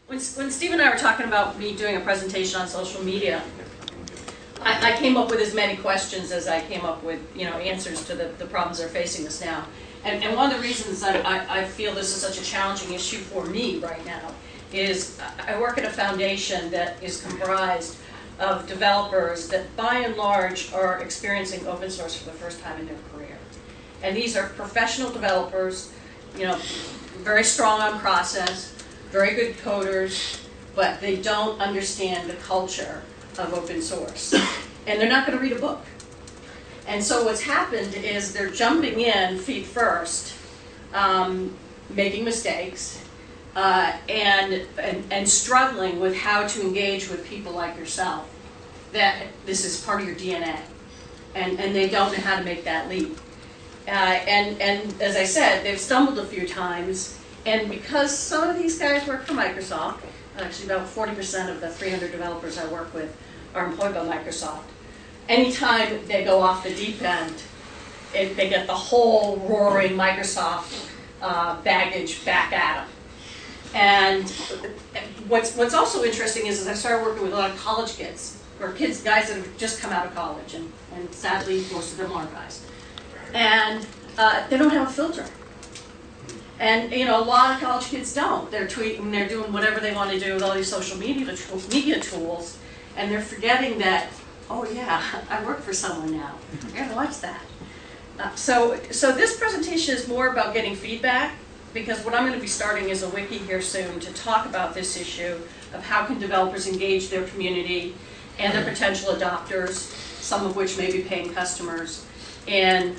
When Steve and I were talking about me doing a presentation on social media, I came up with as many questions as I came up with, answers to the problems that are facing us now. And one of the reasons that I feel this is such a challenging issue for me right now is I work at a foundation that is comprised of developers that by and large are experiencing open source for the first time in their career. And these are professional developers, very strong on process, very good coders, but they don't understand the culture of open source. And they're not going to read a book. And so what's happened is they're jumping in feet first, making mistakes, and struggling with how to engage with people like yourself. That this is part of your DNA. And they don't know how to make that leap. And as I said, they've stumbled a few times. And because some of these guys work for Microsoft, actually about 40% of the 300 developers I work with are employed by Microsoft. Anytime they go off the deep end, they get the whole roaring Microsoft baggage back at them. And what's also interesting is I started working with a lot of college kids, or guys that have just come out of college, and sadly most of them are guys. And they don't have a filter. And a lot of college kids don't. They're tweeting, they're doing whatever they want to do with all these social media tools, and they're forgetting that, oh yeah, I work for someone now. I gotta watch that. So this presentation is more about getting feedback, because what I'm going to be starting is a wiki here soon to talk about this issue of how can developers engage their community and their potential adopters, some of which may be paying customers, in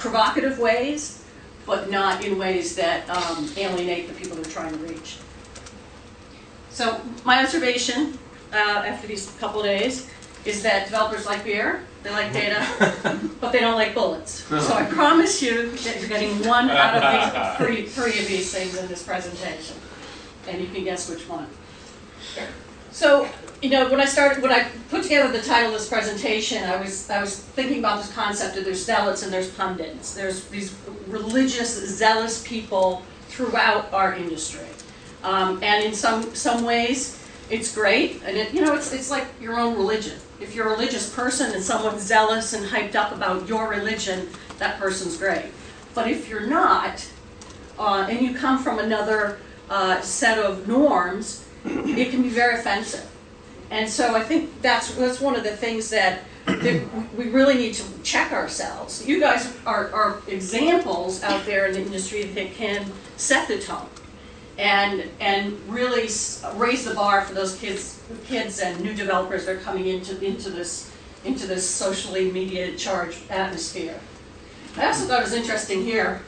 provocative ways, but not in ways that alienate the people they're trying to reach. So my observation after these couple of days is that developers like beer, they like data, but they don't like bullets. So I promise you that you're getting one out of these three of these things in this presentation, and you can guess which one. So when I put together the title of this presentation, I was thinking about this concept of there's zealots and there's pundits. There's these religious, zealous people throughout our industry, and in some ways it's great, and it's like your own religion. If you're a religious person and someone's zealous and hyped up about your religion, that person's great. But if you're not, and you come from another set of norms, it can be very offensive. And so I think that's one of the things that we really need to check ourselves. You guys are examples out there in the industry that can set the tone and really raise the bar for those kids and new developers that are coming into this socially media charged atmosphere. I also thought it was interesting here,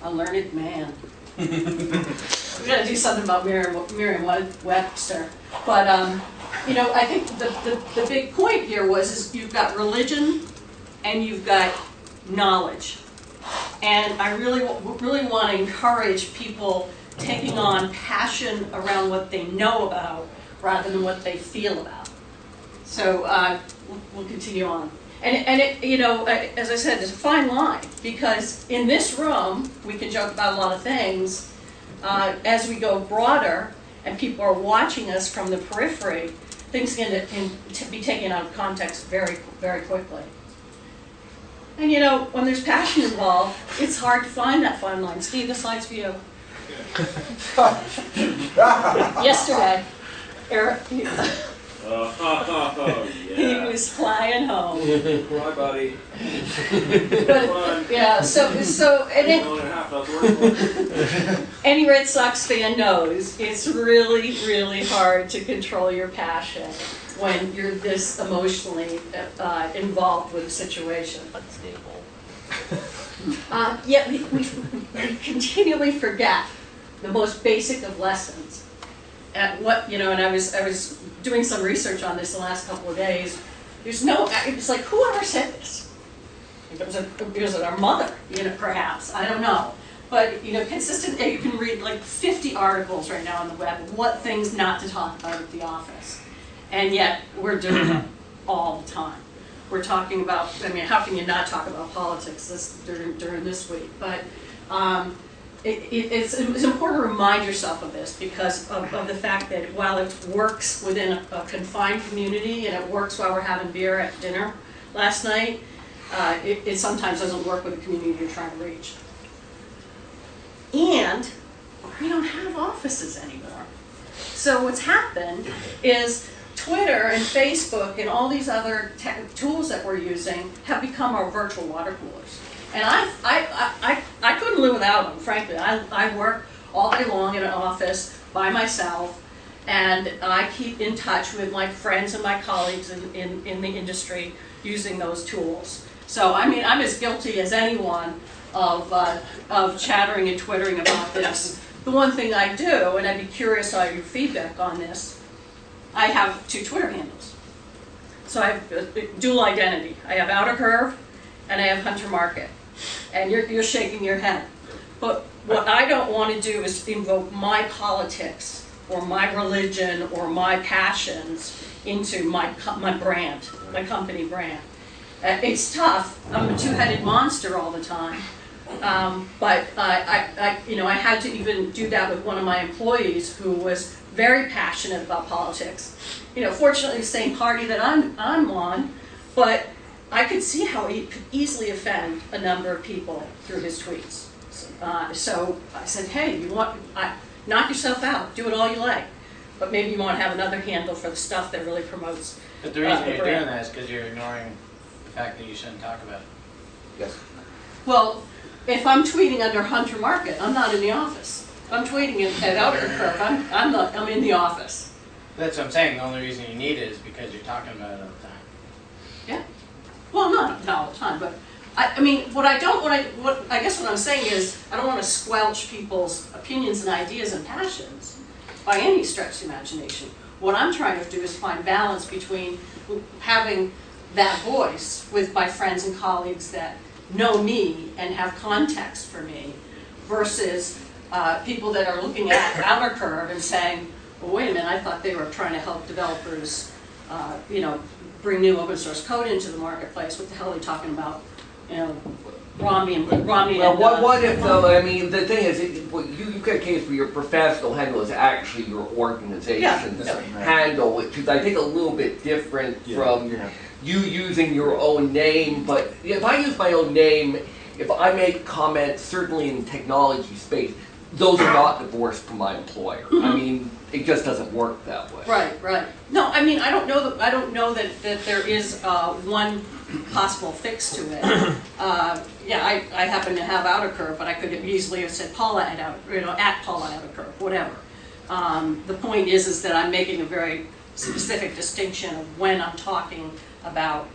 a learned man. We got to do something about Merriam-Webster, but I think the big point here is you've got religion and you've got knowledge, and I really want to encourage people taking on passion around what they know about rather than what they feel about. So we'll continue on. And as I said, there's a fine line, because in this room we can joke about a lot of things. As we go broader and people are watching us from the periphery, things can be taken out of context very, very quickly. And when there's passion involved, it's hard to find that fine line. Steve, the slide's for you. Yesterday, Eric, he was flying home. Bye, buddy. But, yeah, so any Red Sox fan knows it's really, really hard to control your passion when you're this emotionally involved with a situation. Unstable. Yet we continually forget the most basic of lessons. At what and I was doing some research on this the last couple of days. It's like, whoever said this? It was our mother, perhaps, I don't know. But consistent. You can read like 50 articles right now on the web of what things not to talk about at the office, and yet we're doing it all the time. We're talking about. How can you not talk about politics during this week? But it's important to remind yourself of this because of the fact that while it works within a confined community and it works while we're having beer at dinner last night, it sometimes doesn't work with the community you're trying to reach. And we don't have offices anymore. So what's happened is Twitter and Facebook and all these other tools that we're using have become our virtual water coolers. And I couldn't live without them, frankly. I work all day long in an office by myself, and I keep in touch with my friends and my colleagues in the industry using those tools. So I mean, I'm as guilty as anyone of chattering and twittering about this. The one thing I do, and I'd be curious about your feedback on this, I have 2 Twitter handles. So I have dual identity. I have Outer Curve and I have Hunter Market. And you're shaking your head. But what I don't want to do is invoke my politics or my religion or my passions into my brand, my company brand. It's tough. I'm a two-headed monster all the time. But I had to even do that with one of my employees who was very passionate about politics. Fortunately, the same party that I'm on, but I could see how he could easily offend a number of people through his tweets. So I said, hey, knock yourself out, do it all you like, but maybe you want to have another handle for the stuff that really promotes. But the reason you're doing that is because you're ignoring the fact that you shouldn't talk about it. Yes. Well, if I'm tweeting under Hunter Market, I'm not in the office. If I'm tweeting at Outer Curve, I'm in the office. That's what I'm saying. The only reason you need it is because you're talking about it all the time. Yeah. Well, not all the time, but I mean, I guess what I'm saying is I don't want to squelch people's opinions and ideas and passions by any stretch of the imagination. What I'm trying to do is find balance between having that voice with my friends and colleagues that know me and have context for me versus people that are looking at Outer Curve and saying, well, wait a minute, I thought they were trying to help developers, bring new open source code into the marketplace. What the hell are they talking about? Romney and well, what if though? I mean, the thing is, you've got a case where your professional handle is actually your organization's handle, which is I think a little bit different from you using your own name. But if I use my own name, if I make comments, certainly in the technology space, those are not divorced from my employer. I mean, it just doesn't work that way. Right. No, I mean, I don't know that there is one possible fix to it. I happen to have Outer Curve, but I could have easily have said Paula at Paula Outer Curve, whatever. The point is that I'm making a very specific distinction of when I'm talking about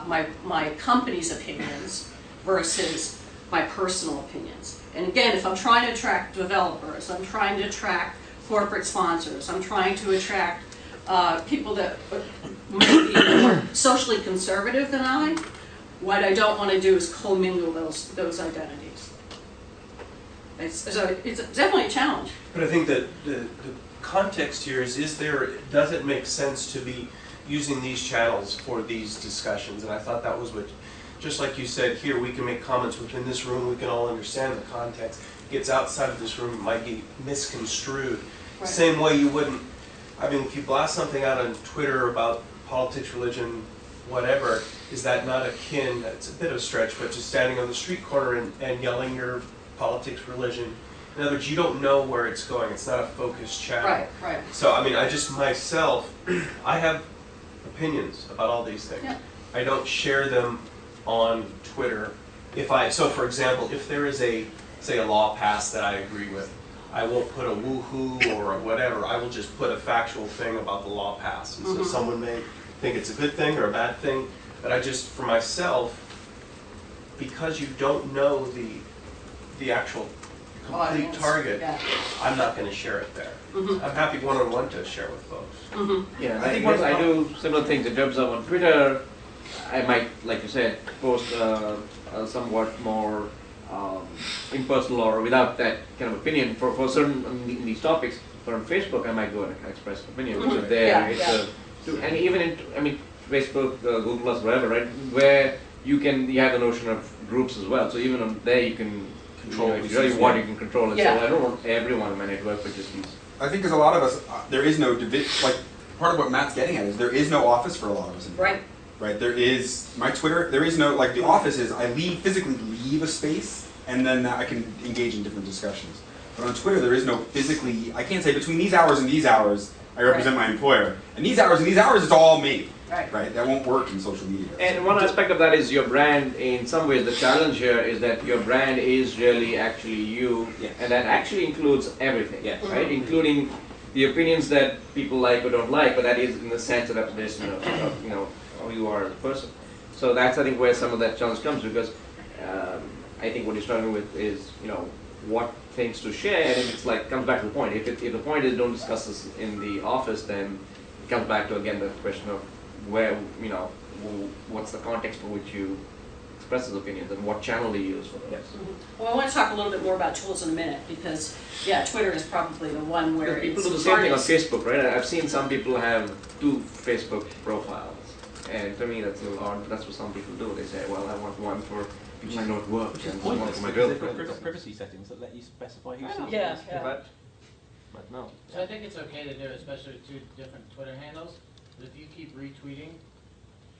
my company's opinions versus my personal opinions. And again, if I'm trying to attract developers, I'm trying to attract corporate sponsors, I'm trying to attract people that may be more socially conservative than I, what I don't want to do is commingle those identities. So it's definitely a challenge. But I think that the context here is does it make sense to be using these channels for these discussions? And I thought that was what, just like you said here, we can make comments within this room, we can all understand the context. It gets outside of this room, it might get misconstrued. Right. Same way you wouldn't, I mean, if you blast something out on Twitter about politics, religion, whatever, is that not akin, it's a bit of a stretch, but just standing on the street corner and yelling your politics, religion. In other words, you don't know where it's going. It's not a focused channel. Right. So, I mean, I just myself, I have opinions about all these things. Yeah. I don't share them on Twitter. So for example, if there is say a law passed that I agree with, I won't put a woohoo or whatever. I will just put a factual thing about the law passed. And so someone may think it's a good thing or a bad thing, but I just, for myself, because you don't know the actual complete target, I'm not going to share it there. I'm happy one-on-one to share with folks. Yeah, I think I do similar things in terms of on Twitter. I might, like you said, post somewhat more impersonal or without that kind of opinion for certain in these topics. But on Facebook, I might go and express opinion. So there, and even in Facebook, Google Plus, whatever, right, where you have the notion of groups as well. So even on there, you can control. If you really want, you can control it. Yeah. So I don't want everyone on my network, but just these. I think because a lot of us, there is no like part of what Matt's getting at is there is no office for a lot of us anymore. Right. Right. There is my Twitter. There is no like the office is I physically leave a space and then I can engage in different discussions. But on Twitter, there is no physically. I can't say between these hours and these hours I represent my employer, and these hours it's all me. Right. Right. That won't work in social media. And one aspect of that is your brand. In some ways, the challenge here is that your brand is really actually you, Yes. and that actually includes everything, Yes. right? Including the opinions that people like or don't like, but that is in the sense of representation of who you are as a person. So that's I think where some of that challenge comes, because I think what you're struggling with is what things to share, and if it's like comes back to the point. If the point is don't discuss this in the office, then it comes back to again the question of where what's the context for which you express those opinions and what channel you use for those. Yes. Well, I want to talk a little bit more about tools in a minute because, yeah, Twitter is probably the one where Because people it's do the same thing on hardest. Facebook, right? I've seen some people have 2 Facebook profiles, and to me that's a little odd. But that's what some people do. They say, "Well, I want one for people I know at work and one for my girlfriend." They've got privacy settings that let you specify who I sees know. it. Yeah. But no. So I think it's okay to do, especially with 2 different Twitter handles. But if you keep retweeting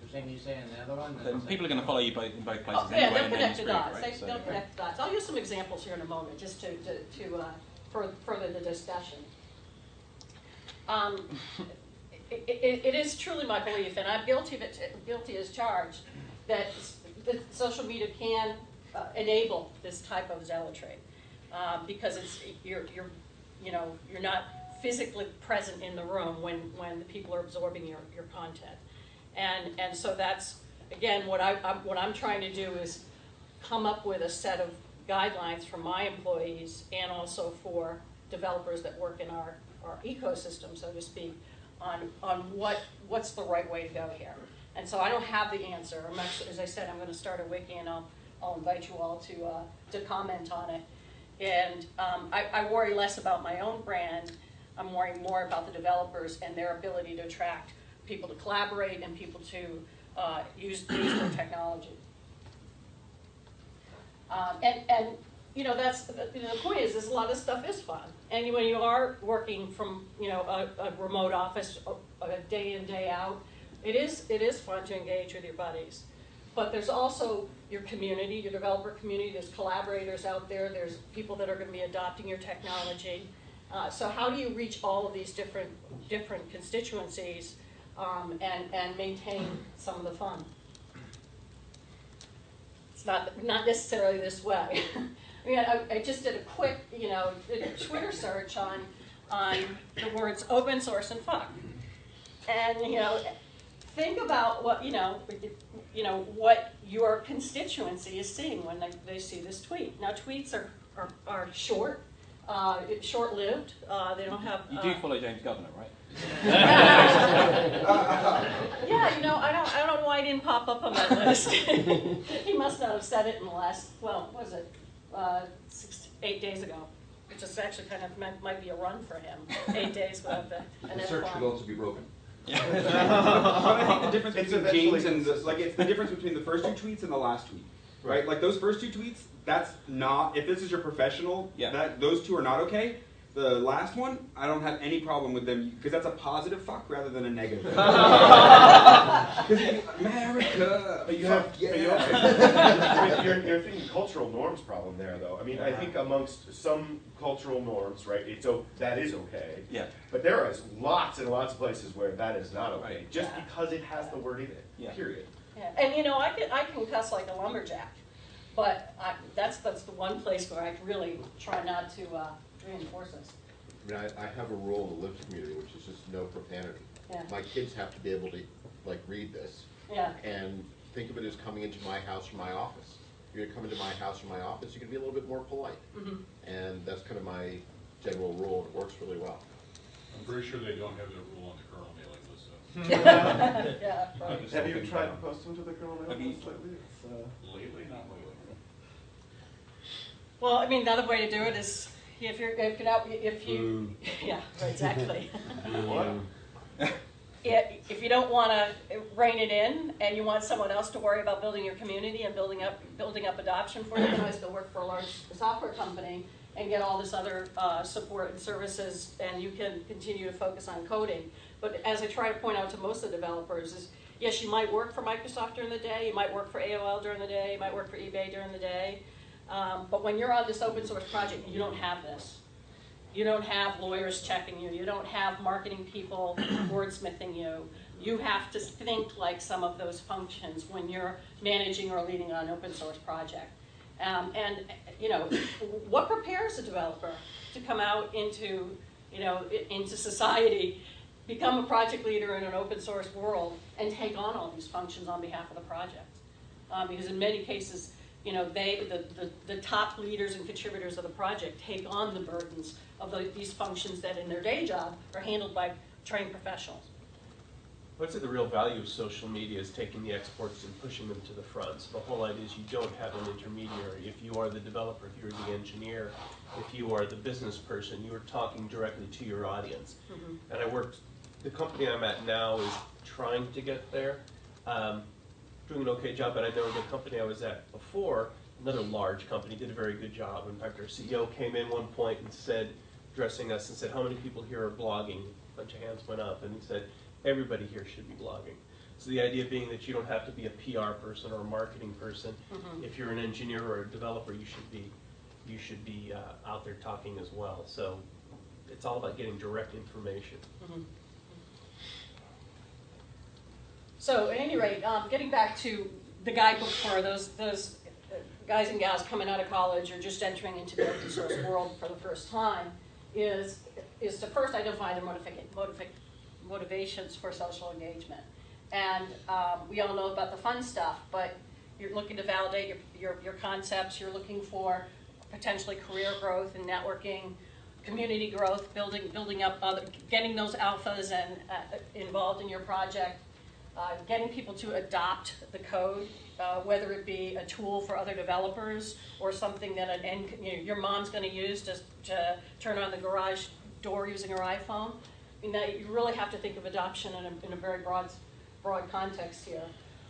the thing you say in the other one, Then then people are going to follow you in both places Oh, yeah, anyway, they'll and then connect you're the screwed, dots. right? So- They'll connect the dots. I'll use some examples here in a moment just to further the discussion. It is truly my belief, and I'm guilty of it, guilty as charged, that social media can enable this type of zealotry because you're not physically present in the room when the people are absorbing your content, and so that's again what I'm trying to do is come up with a set of guidelines for my employees and also for developers that work in our ecosystem, so to speak, on what's the right way to go here. And so I don't have the answer. I'm actually, as I said, I'm going to start a wiki, and I'll invite you all to comment on it. And I worry less about my own brand. I'm worrying more about the developers and their ability to attract people to collaborate and people to use their technology. That's the point is a lot of stuff is fun, and when you are working from a remote office a day in day out, it is fun to engage with your buddies. But there's also your community, your developer community. There's collaborators out there. There's people that are going to be adopting your technology. So how do you reach all of these different constituencies and maintain some of the fun? It's not necessarily this way. I mean, I just did a quick, Twitter search on the words open source and fuck, and think about what what your constituency is seeing when they see this tweet. Now, tweets are short, short-lived. They don't have. You do follow James Governor, right? Yeah, I don't know why he didn't pop up on that list. He must not have said it in the last, what was it, 8 days ago, which is actually kind of might be a run for him. 8 days without The search could also be broken. But I think the difference between James and it's the difference between the first 2 tweets and the last tweet, right? Like those first 2 tweets, that's not, if this is your professional, those 2 are not okay. The last one, I don't have any problem with them because that's a positive fuck rather than a negative. Because America, but you have, you're thinking cultural norms problem there, though. I mean, I think amongst some cultural norms, right? That is okay. Yeah. But there is lots and lots of places where that is not okay, Right. just because it has the word in it. Yeah. Period. Yeah. And I can cuss like a lumberjack, but that's the one place where I really try not to reinforce this. I mean, I have a rule in the Libs community, which is just no profanity. Yeah. My kids have to be able to read this. Yeah. And think of it as coming into my house or my office. If you're gonna come into my house or my office, you're gonna be a little bit more polite. Mm-hmm. And that's kind of my general rule, and it works really well. I'm pretty sure they don't have that rule on the kernel mailing list, so. Yeah, right. Have you tried to post them to the kernel mailing list lately? Lately, not lately. Well, I mean, another way to do it is if you yeah, exactly. What? if you don't want to rein it in and you want someone else to worry about building your community and building up adoption for you, you can always go work for a large software company and get all this other support and services, and you can continue to focus on coding. But as I try to point out to most of the developers is, yes, you might work for Microsoft during the day, you might work for AOL during the day, you might work for eBay during the day, but when you're on this open source project, you don't have this. You don't have lawyers checking you. You don't have marketing people wordsmithing you. You have to think like some of those functions when you're managing or leading an open source project. And you know, what prepares a developer to come out into, you know, into society, become a project leader in an open source world, and take on all these functions on behalf of the project? Because in many cases, you know, the top leaders and contributors of the project take on the burdens of these functions that in their day job are handled by trained professionals. I'd say the real value of social media is taking the exports and pushing them to the front. So the whole idea is you don't have an intermediary. If you are the developer, if you're the engineer, if you are the business person, you are talking directly to your audience. Mm-hmm. And the company I'm at now is trying to get there. Doing an okay job, but I know the company I was at before, another large company, did a very good job. In fact, our CEO came in one point and said, addressing us, and said, how many people here are blogging? A bunch of hands went up, and he said, everybody here should be blogging. So the idea being that you don't have to be a PR person or a marketing person. Mm-hmm. If you're an engineer or a developer, you should be out there talking as well. So it's all about getting direct information. Mm-hmm. So at any rate, getting back to the guidebook for those guys and gals coming out of college or just entering into the open source world for the first time, is to first identify their motivations for social engagement. And we all know about the fun stuff, but you're looking to validate your concepts, you're looking for potentially career growth and networking, community growth, building up getting those alphas and involved in your project. Getting people to adopt the code, whether it be a tool for other developers or something that your mom's going to use to turn on the garage door using her iPhone. I mean, you really have to think of adoption in a very broad context here.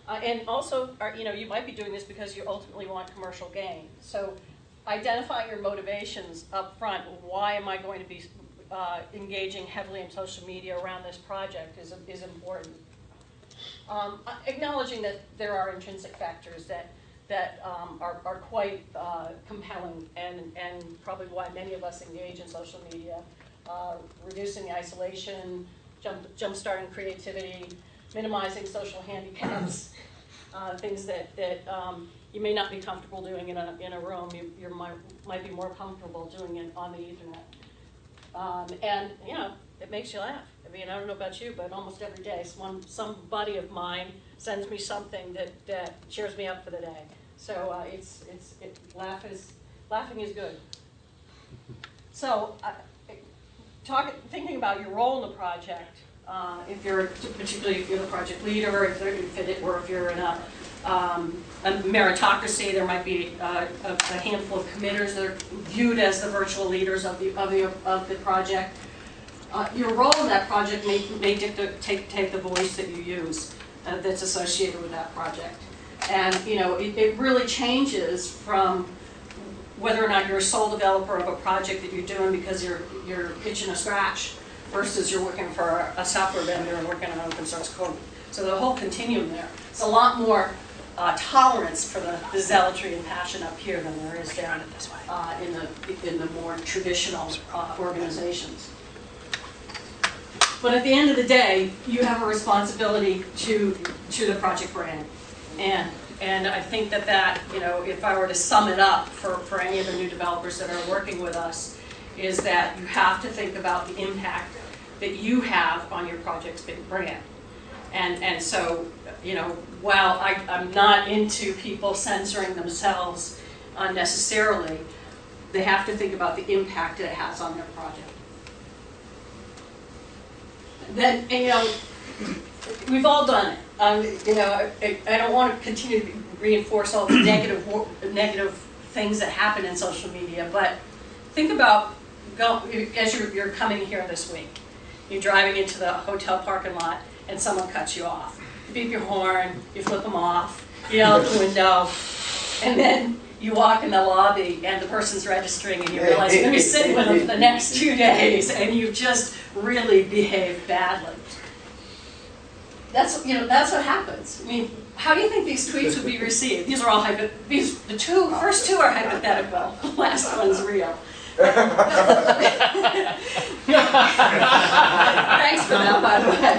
And also, you might be doing this because you ultimately want commercial gain. So identify your motivations up front. Why am I going to be engaging heavily in social media around this project is important. Acknowledging that there are intrinsic factors that are quite compelling and probably why many of us engage in social media. Reducing the isolation, jump-starting creativity, minimizing social handicaps, things that you may not be comfortable doing in a room. You might be more comfortable doing it on the Ethernet. And, you know, it makes you laugh. I mean, I don't know about you, but almost every day some buddy of mine sends me something that cheers me up for the day. So laughing is good. So thinking about your role in the project, particularly if you're the project leader, or if you're in a meritocracy, there might be a handful of committers that are viewed as the virtual leaders of the project. Your role in that project may dictate the voice that you use that's associated with that project. And it really changes from whether or not you're a sole developer of a project that you're doing because you're itching to scratch versus you're working for a software vendor and working on open source code. So the whole continuum there. It's a lot more tolerance for the zealotry and passion up here than there is down in the more traditional organizations. But at the end of the day, you have a responsibility to the project brand. And I think that if I were to sum it up for any of the new developers that are working with us, is that you have to think about the impact that you have on your project's big brand. And so, while I'm not into people censoring themselves unnecessarily, they have to think about the impact that it has on their project. Then, we've all done it. I don't want to continue to reinforce all the negative things that happen in social media, but think about as you're coming here this week. You're driving into the hotel parking lot, and someone cuts you off. You beep your horn, you flip them off, you yell out the window, and then you walk in the lobby and the person's registering and you realize you're going to be sitting with them for the next 2 days and you've just really behaved badly. That's what happens. I mean, how do you think these tweets would be received? These are all the first two are hypothetical. The last one's real. Thanks for that, by the way.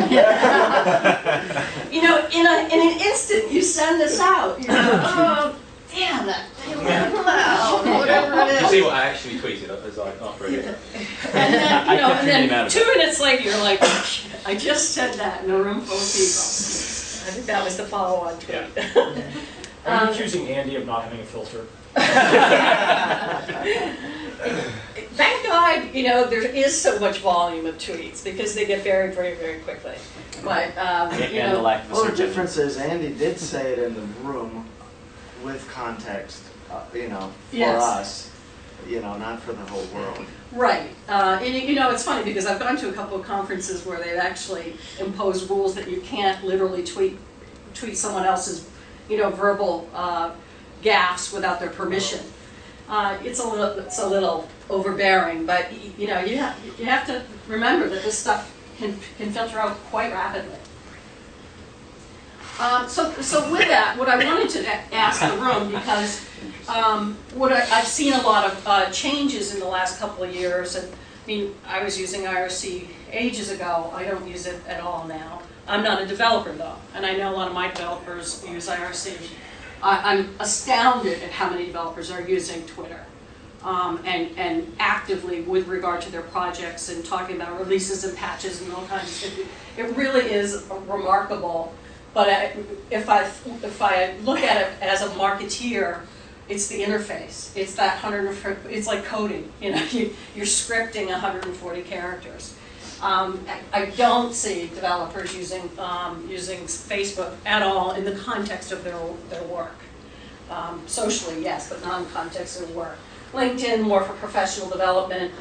In an instant, you send this out. You go, oh, damn that thing went loud, whatever it is. You see what I actually tweeted as after it. And then 2 minutes later, you're like, I just said that in a room full of people. I think that was the follow-on tweet. Are you accusing Andy of not having a filter? Thank God, there is so much volume of tweets because they get buried very, very quickly. But, Well, the difference is Andy did say it in the room with context, for us, not for the whole world. Right. And it's funny because I've gone to a couple of conferences where they've actually imposed rules that you can't literally tweet someone else's, verbal gaffes without their permission. It's a little overbearing, but you have to remember that this stuff can filter out quite rapidly. So with that, what I wanted to ask the room, because I've seen a lot of changes in the last couple of years, and I was using IRC ages ago. I don't use it at all now. I'm not a developer though, and I know a lot of my developers use IRC. I'm astounded at how many developers are using Twitter and actively with regard to their projects and talking about releases and patches and all kinds of stuff. It really is remarkable. But if I look at it as a marketeer, it's the interface. It's that it's like coding. You're scripting 140 characters. I don't see developers using Facebook at all in the context of their work. Socially, yes, but not in the context of work. LinkedIn, more for professional development.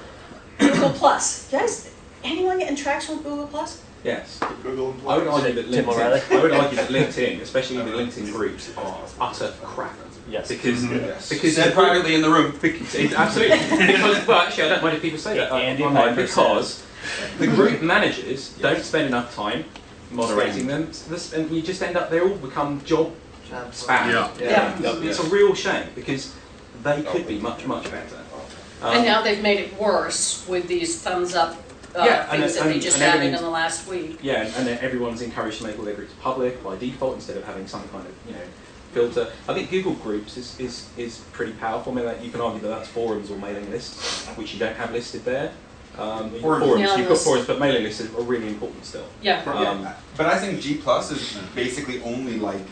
Google Plus. Guys, anyone getting traction with Google Plus? Yes. Google I would argue that LinkedIn, especially the LinkedIn groups, are utter crap. Yes. Because Said privately in the room. Absolutely. But actually, I don't mind if people say that online because the group managers don't spend enough time moderating them, and you just end up, they all become job spam. Yeah. It's a real shame because they could be much, much better. And now they've made it worse with these thumbs up things that they just added in the last week. Yeah, and then everyone's encouraged to make all their groups public by default instead of having some kind of filter. I think Google Groups is pretty powerful. I mean, you can argue that that's forums or mailing lists, which you don't have listed there. Forums, you've got forums, but mailing lists are really important still. Yeah. But I think G+ is basically only like,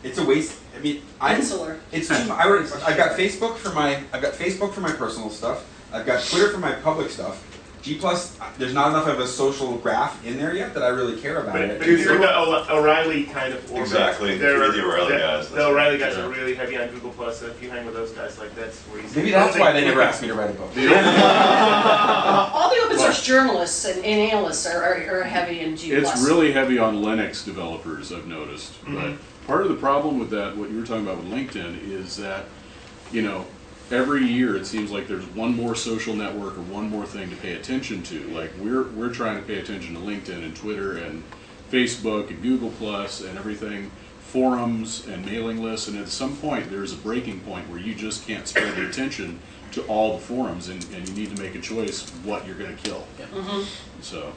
it's a waste. I mean, Insular. It's I've got Facebook for my personal stuff. I've got Twitter for my public stuff. G+, there's not enough of a social graph in there yet that I really care about it. But you're the O'Reilly kind of orbit. Exactly. They're the O'Reilly guys. The O'Reilly guys are really heavy on Google+, so if you hang with those guys, like that's where you see. Maybe that's why they never asked me to write a book. All the open source journalists and analysts are heavy in G+. It's really heavy on Linux developers, I've noticed. But part of the problem with that, what you were talking about with LinkedIn, is that, every year it seems like there's one more social network or one more thing to pay attention to. Like we're trying to pay attention to LinkedIn and Twitter and Facebook and Google Plus and everything, forums and mailing lists, and at some point there's a breaking point where you just can't spread the attention to all the forums, and you need to make a choice what you're going to kill. Mm-hmm. So,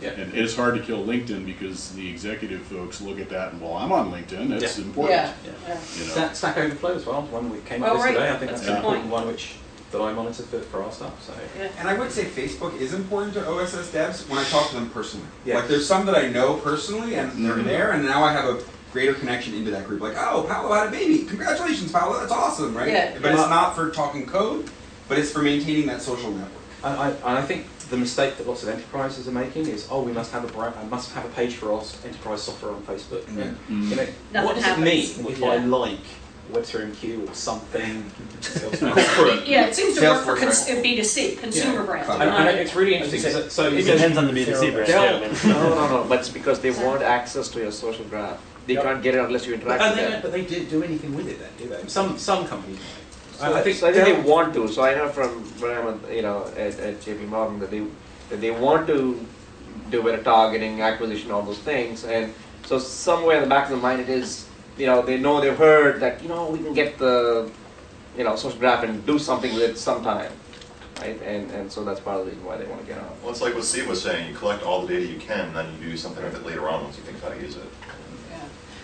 and it's hard to kill LinkedIn because the executive folks look at that and, well, I'm on LinkedIn, that's important. Stack Overflow as well, one we came up with today. I think that's an important one that I monitor for our stuff. So. And I would say Facebook is important to OSS devs when I talk to them personally. Yeah. Like there's some that I know personally and they're there, and now I have a greater connection into that group. Like, oh, Paula had a baby. Congratulations, Paula. That's awesome, right? Yeah. But it's not for talking code, but it's for maintaining that social network. I think the mistake that lots of enterprises are making is, we must have a page for our enterprise software on Facebook. What does it mean if I like WebSphere or something. Yeah, it seems to work for Salesforce, B2C, consumer brands. And it's really interesting. So It depends on the B2C brand. No, but it's because they want access to your social graph. They can't get it unless you interact with them. But they didn't do anything with it then, do they? Some companies might. I think they want to. So I know from when I'm at JP Morgan that they want to do better targeting, acquisition, all those things. And so somewhere in the back of the mind it is, they know they've heard that we can get the social graph and do something with it sometime, right? And so that's part of the reason why they want to get on. Well, it's like what Steve was saying. You collect all the data you can, and then you do something with it later on once you think how to use it.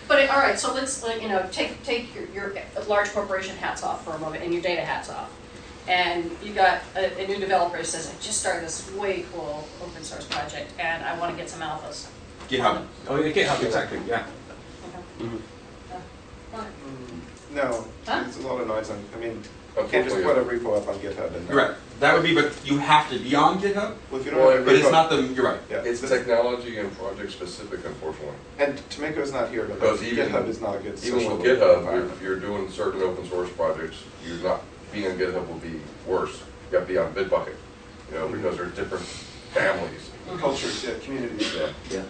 But all right, so let's take your large corporation hats off for a moment and your data hats off, and you got a new developer who says, I just started this way cool open source project and I want to get some alphas. GitHub. Oh, yeah, GitHub, exactly, yeah. No, it's a lot of noise on. I mean, you can't just put a repo up on GitHub. And You're right. That would be, but you have to be on GitHub. Well, if you don't have a but it's repo- not the. You're right. Yeah. It's technology and project specific, unfortunately. And Tomiko's not here, but Because even GitHub is not a good even social with GitHub, environment. if you're doing certain open source projects, you're not being on GitHub will be worse. You have to be on Bitbucket, because there's different families, Cultures, communities. Yeah.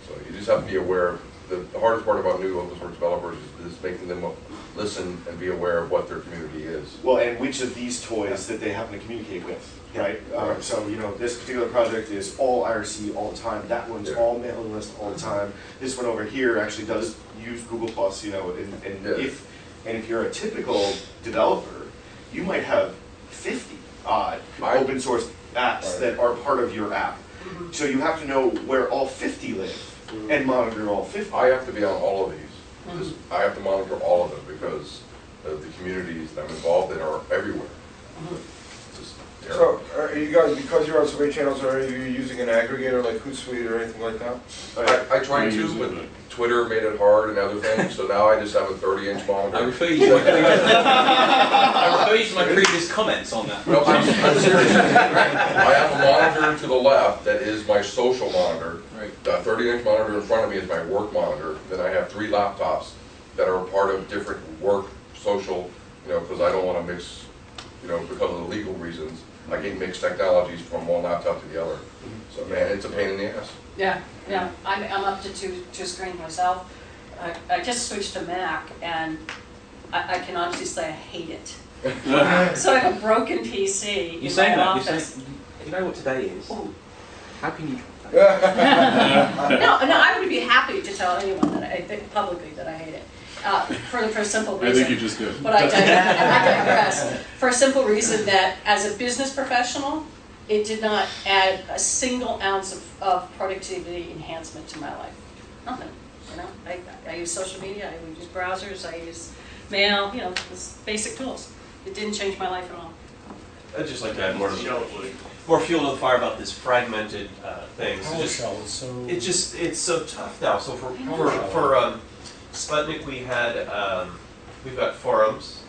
So you just have to be aware. The hardest part about new open source developers is making them listen and be aware of what their community is. Well, and which of these toys that they happen to communicate with, right? So, this particular project is all IRC all the time. That one's all mailing list all the time. This one over here actually does use Google Plus, if you're a typical developer, you might have 50 odd open source apps that are part of your app. So you have to know where all 50 live and monitor all 50. I have to be on all of these. I have to monitor all of them because the communities that I'm involved in are everywhere. So, are you guys, because you're on so many channels, are you using an aggregator like Hootsuite or anything like that? I tried to, but Twitter made it hard and other things, so now I just have a 30-inch monitor. I refer you to my previous comments on that. No, I'm serious. I have a monitor to the left that is my social monitor. The 30-inch monitor in front of me is my work monitor. Then I have 3 laptops that are part of different work, social, because I don't want to mix, because of the legal reasons. I can mix technologies from one laptop to the other. So, man, it's a pain in the ass. Yeah. I'm up to two screens myself. I just switched to Mac, and I can honestly say I hate it. So I have a broken PC in my office. You know what today is? Ooh. How can you? No, I would be happy to tell anyone that I think publicly that I hate it. For a simple reason. I think you just did. But I digress. For a simple reason that as a business professional, it did not add a single ounce of productivity enhancement to my life. Nothing. I use social media, I use browsers, I use mail, just basic tools. It didn't change my life at all. I'd just like to add more fuel to the fire about this fragmented thing. It's so tough now. So for Sputnik, we've got forums,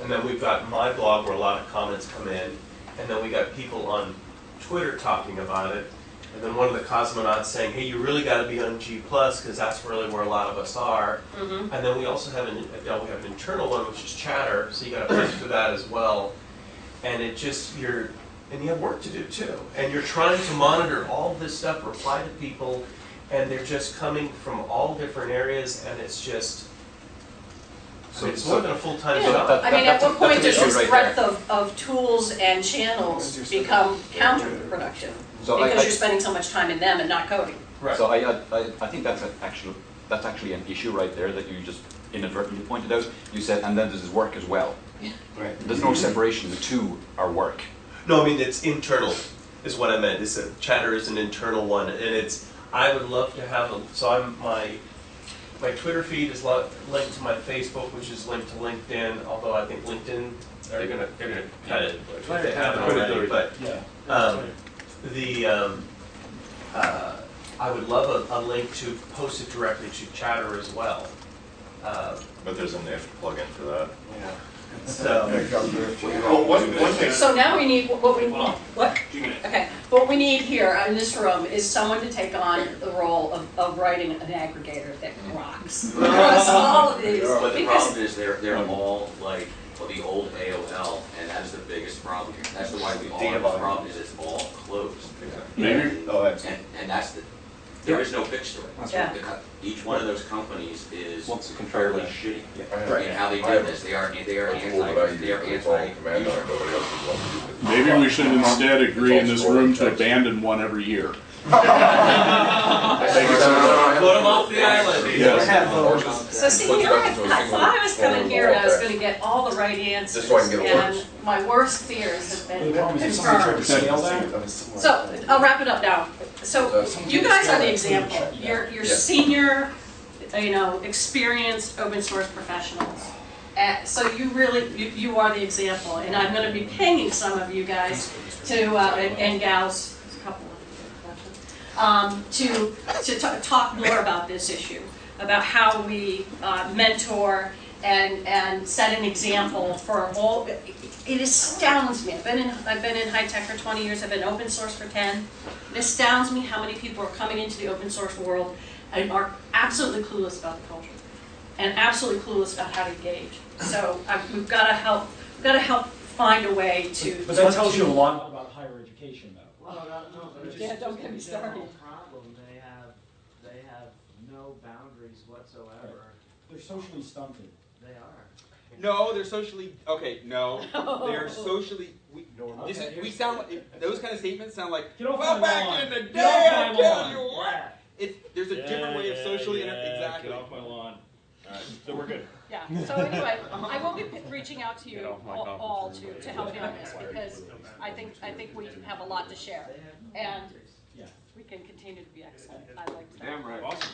and then we've got my blog where a lot of comments come in, and then we got people on Twitter talking about it, and then one of the cosmonauts saying, hey, you really got to be on G+, because that's really where a lot of us are. And then we also have an internal one, which is Chatter, so you got to push through that as well. And it just, and you have work to do too. And you're trying to monitor all this stuff, reply to people, and they're just coming from all different areas, and it's just, it's more than a full-time job. At what point does this breadth of tools and channels become counterproductive? Because you're spending so much time in them and not coding. Right. So I think that's actually an issue right there that you just inadvertently pointed out. You said, and then there's work as well. Yeah. Right. There's no separation. The two are work. No, I mean it's internal, is what I meant. Chatter is an internal one, and I would love to have my Twitter feed is linked to my Facebook, which is linked to LinkedIn. Although I think LinkedIn they're gonna kind of if they haven't already, but I would love a link to post it directly to Chatter as well. But there's an if plugin for that. Yeah. So, one thing. So now we need what we need here in this room is someone to take on the role of writing an aggregator that rocks across all of these. But the Because problem is they're all like, well, the old AOL, and that is the biggest problem here. That's why we all have this problem, is it's all closed. Maybe. And that's the, there is no fix to it. Yeah. Each one of those companies is Wants to control fairly that. shitty Right. in how they do this. They are anti-user. Maybe we should instead agree in this room to abandon one every year. Put them off the island. Yes. So see, here I thought I was coming here and I was going to get all the right answers. Just so I can get it and works. my worst fears have been Confirmed. confirmed. So I'll wrap it up now. So you guys are the example. You're senior, experienced open source professionals. So you you are the example, and I'm going to be paying some of you guys to and gals, there's a couple to talk more about this issue, about how we mentor and set an example for all. It astounds me. I've been in high tech for 20 years. I've been open source for 10. It astounds me how many people are coming into the open source world and are absolutely clueless about the culture and absolutely clueless about how to engage. So we've got to help. We've got to help find a way to. But that tells you a lot about higher education, though. Well, Yeah, don't get me started. Problem. They have no boundaries whatsoever. They're socially stunted. They are. No, they're socially okay. No, they're socially. We sound like those kind of statements sound like. Get off well, my back lawn. in the Get day, off I my tell lawn. you what. There's a different way of socially exactly. Get off my lawn. Alright, so we're good. Yeah. So anyway, I will be reaching out to you all to help me on this because I think we have a lot to share and we can continue to be excellent. I like that. Damn right. Awesome.